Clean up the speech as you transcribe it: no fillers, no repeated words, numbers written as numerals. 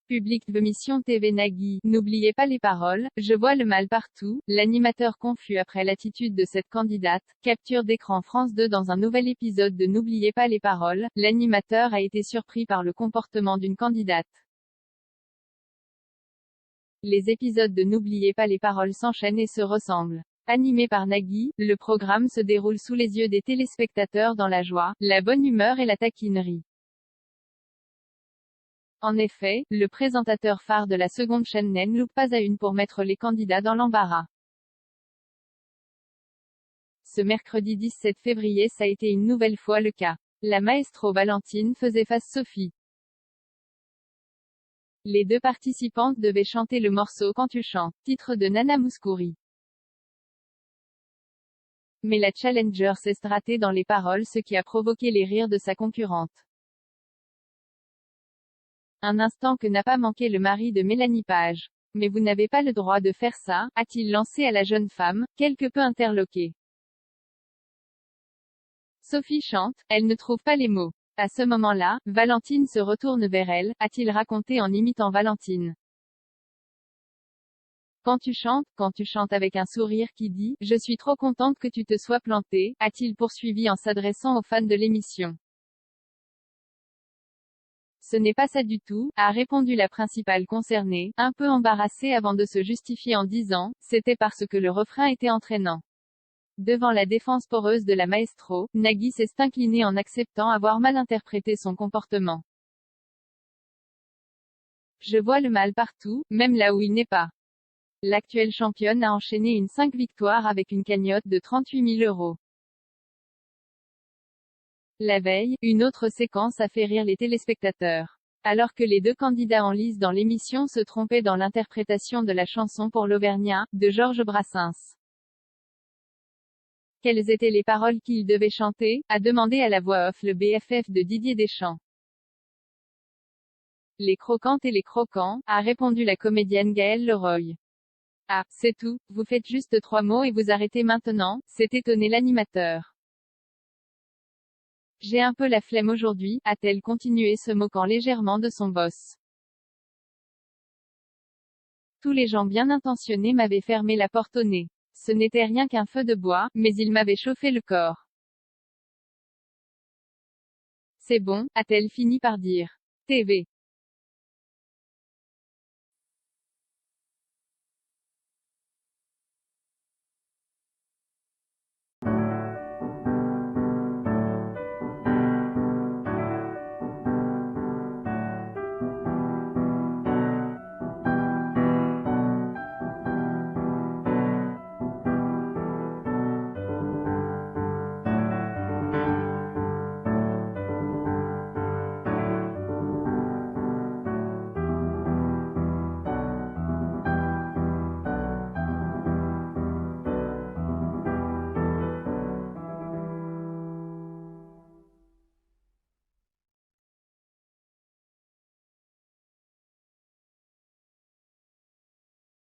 Public de Mission TV Nagui, n'oubliez pas les paroles, je vois le mal partout, l'animateur confus après l'attitude de cette candidate, capture d'écran France 2 dans un nouvel épisode de N'oubliez pas les paroles, l'animateur a été surpris par le comportement d'une candidate. Les épisodes de N'oubliez pas les paroles s'enchaînent et se ressemblent. Animé par Nagui, le programme se déroule sous les yeux des téléspectateurs dans la joie, la bonne humeur et la taquinerie. En effet, le présentateur phare de la seconde chaîne ne loupe pas à une pour mettre les candidats dans l'embarras. Ce mercredi 17 février ça a été une nouvelle fois le cas. La maestro Valentine faisait face Sophie. Les deux participantes devaient chanter le morceau Quand tu chantes, titre de Nana Mouskouri. Mais la challenger s'est stratée dans les paroles, ce qui a provoqué les rires de sa concurrente. Un instant que n'a pas manqué le mari de Mélanie Page. Mais vous n'avez pas le droit de faire ça, a-t-il lancé à la jeune femme, quelque peu interloquée. Sophie chante, elle ne trouve pas les mots. À ce moment-là, Valentine se retourne vers elle, a-t-il raconté en imitant Valentine. Quand tu chantes avec un sourire qui dit « Je suis trop contente que tu te sois plantée », a-t-il poursuivi en s'adressant aux fans de l'émission. Ce n'est pas ça du tout, a répondu la principale concernée, un peu embarrassée avant de se justifier en disant « C'était parce que le refrain était entraînant ». Devant la défense poreuse de la maestro, Nagui s'est incliné en acceptant avoir mal interprété son comportement. Je vois le mal partout, même là où il n'est pas. L'actuelle championne a enchaîné une 5 victoires avec une cagnotte de 38 000 €. La veille, une autre séquence a fait rire les téléspectateurs. Alors que les deux candidats en lice dans l'émission se trompaient dans l'interprétation de la chanson pour l'Auvergnat, de Georges Brassens. Quelles étaient les paroles qu'ils devaient chanter, a demandé à la voix off le BFF de Didier Deschamps. Les croquantes et les croquants, a répondu la comédienne Gaëlle Leroy. Ah, c'est tout, vous faites juste 3 mots et vous arrêtez maintenant, s'est étonné l'animateur. J'ai un peu la flemme aujourd'hui, a-t-elle continué se moquant légèrement de son boss. Tous les gens bien intentionnés m'avaient fermé la porte au nez. Ce n'était rien qu'un feu de bois, mais il m'avait chauffé le corps. C'est bon, a-t-elle fini par dire. TV.